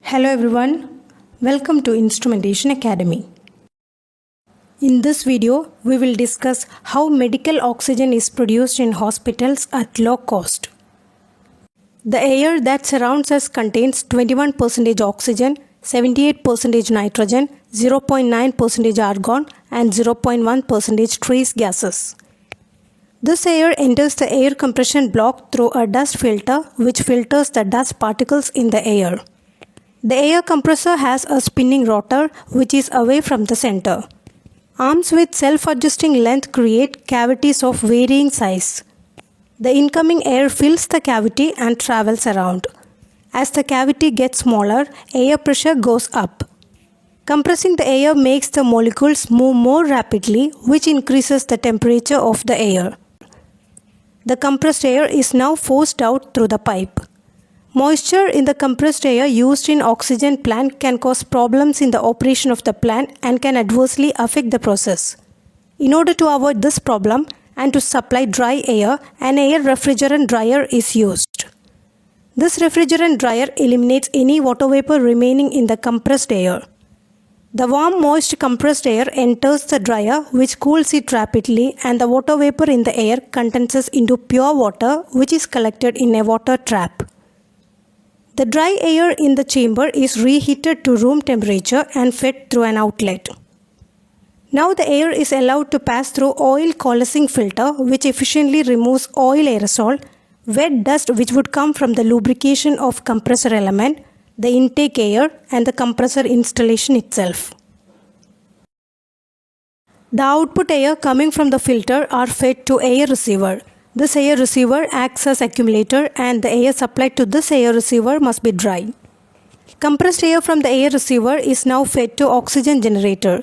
Hello everyone, welcome to Instrumentation Academy. In this video, we will discuss how medical oxygen is produced in hospitals at low cost. The air that surrounds us contains 21% oxygen, 78% nitrogen, 0.9% argon and 0.1% trace gases. This air enters the air compression block through a dust filter which filters the dust particles in the air. The air compressor has a spinning rotor which is away from the center. Arms with self-adjusting length create cavities of varying size. The incoming air fills the cavity and travels around. As the cavity gets smaller, air pressure goes up. Compressing the air makes the molecules move more rapidly, which increases the temperature of the air. The compressed air is now forced out through the pipe. Moisture in the compressed air used in oxygen plant can cause problems in the operation of the plant and can adversely affect the process. In order to avoid this problem and to supply dry air, an air refrigerant dryer is used. This refrigerant dryer eliminates any water vapor remaining in the compressed air. The warm moist compressed air enters the dryer which cools it rapidly, and the water vapor in the air condenses into pure water which is collected in a water trap. The dry air in the chamber is reheated to room temperature and fed through an outlet. Now the air is allowed to pass through oil coalescing filter which efficiently removes oil aerosol, wet dust which would come from the lubrication of compressor element, the intake air and the compressor installation itself. The output air coming from the filter are fed to air receiver. This air receiver acts as accumulator and the air supplied to this air receiver must be dry. Compressed air from the air receiver is now fed to oxygen generator.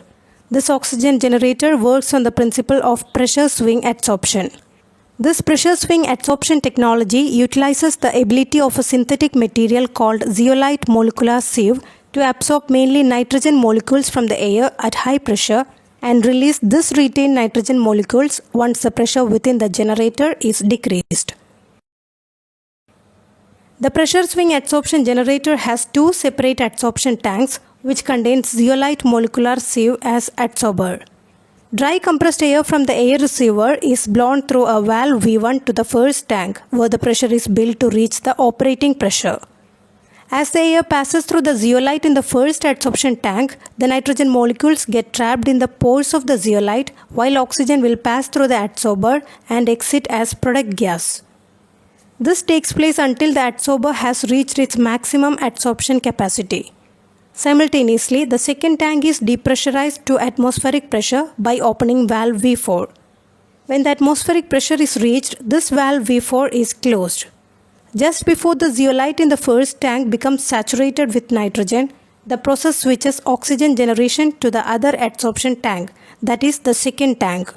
This oxygen generator works on the principle of pressure swing adsorption. This pressure swing adsorption technology utilizes the ability of a synthetic material called zeolite molecular sieve to absorb mainly nitrogen molecules from the air at high pressure and release this retained nitrogen molecules once the pressure within the generator is decreased. The pressure swing adsorption generator has two separate adsorption tanks which contains zeolite molecular sieve as adsorber. Dry compressed air from the air receiver is blown through a valve V1 to the first tank where the pressure is built to reach the operating pressure. As the air passes through the zeolite in the first adsorption tank, the nitrogen molecules get trapped in the pores of the zeolite while oxygen will pass through the adsorber and exit as product gas. This takes place until the adsorber has reached its maximum adsorption capacity. Simultaneously, the second tank is depressurized to atmospheric pressure by opening valve V4. When the atmospheric pressure is reached, this valve V4 is closed. Just before the zeolite in the first tank becomes saturated with nitrogen, the process switches oxygen generation to the other adsorption tank, that is the second tank.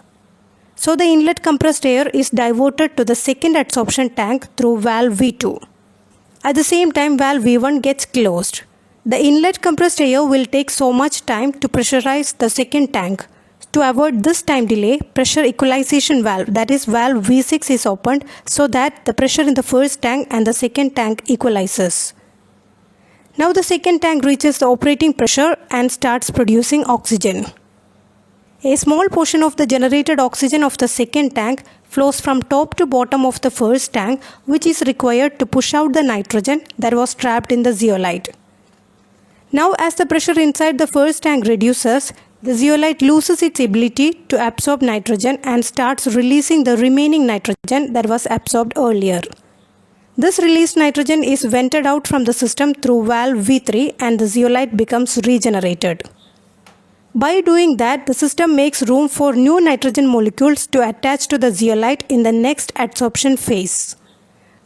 So the inlet compressed air is diverted to the second adsorption tank through valve V2. At the same time, valve V1 gets closed. The inlet compressed air will take so much time to pressurize the second tank. To avoid this time delay, pressure equalization valve, that is valve V6 is opened so that the pressure in the first tank and the second tank equalizes. Now the second tank reaches the operating pressure and starts producing oxygen. A small portion of the generated oxygen of the second tank flows from top to bottom of the first tank, which is required to push out the nitrogen that was trapped in the zeolite. Now as the pressure inside the first tank reduces, the zeolite loses its ability to absorb nitrogen and starts releasing the remaining nitrogen that was absorbed earlier. This released nitrogen is vented out from the system through valve V3 and the zeolite becomes regenerated. By doing that, the system makes room for new nitrogen molecules to attach to the zeolite in the next adsorption phase.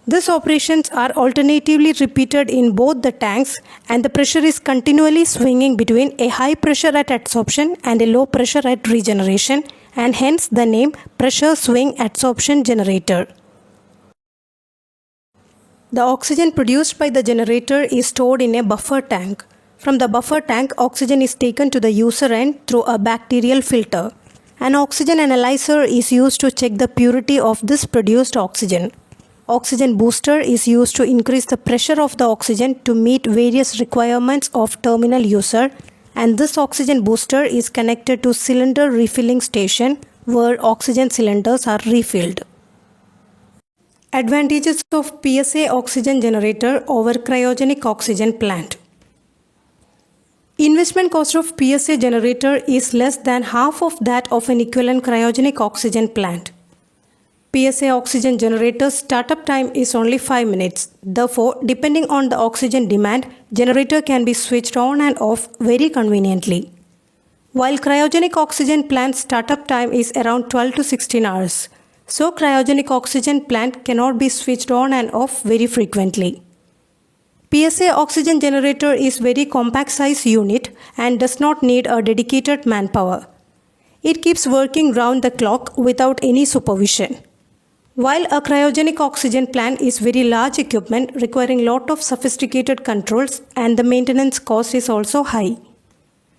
These operations are alternatively repeated in both the tanks and the pressure is continually swinging between a high pressure at adsorption and a low pressure at regeneration, and hence the name pressure swing adsorption generator. The oxygen produced by the generator is stored in a buffer tank. From the buffer tank, oxygen is taken to the user end through a bacterial filter. An oxygen analyzer is used to check the purity of this produced oxygen. Oxygen booster is used to increase the pressure of the oxygen to meet various requirements of terminal user, and this oxygen booster is connected to cylinder refilling station where oxygen cylinders are refilled. Advantages of PSA oxygen generator over cryogenic oxygen plant. Investment cost of PSA generator is less than half of that of an equivalent cryogenic oxygen plant. PSA oxygen generator's startup time is only 5 minutes. Therefore, depending on the oxygen demand, generator can be switched on and off very conveniently. While cryogenic oxygen plant startup time is around 12 to 16 hours. So cryogenic oxygen plant cannot be switched on and off very frequently. PSA oxygen generator is very compact size unit and does not need a dedicated manpower. It keeps working round the clock without any supervision. While a cryogenic oxygen plant is very large equipment requiring lot of sophisticated controls and the maintenance cost is also high.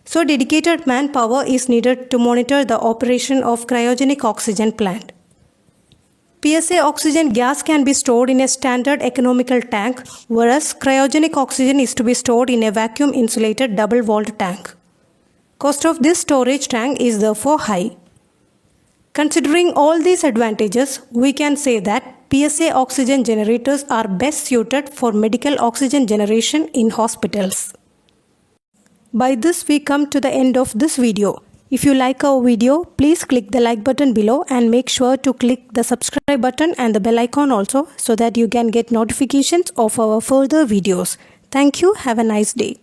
So dedicated manpower is needed to monitor the operation of cryogenic oxygen plant. PSA oxygen gas can be stored in a standard economical tank, whereas cryogenic oxygen is to be stored in a vacuum insulated double-walled tank. Cost of this storage tank is therefore high. Considering all these advantages, we can say that PSA oxygen generators are best suited for medical oxygen generation in hospitals. By this we come to the end of this video. If you like our video, please click the like button below and make sure to click the subscribe button and the bell icon also so that you can get notifications of our further videos. Thank you. Have a nice day.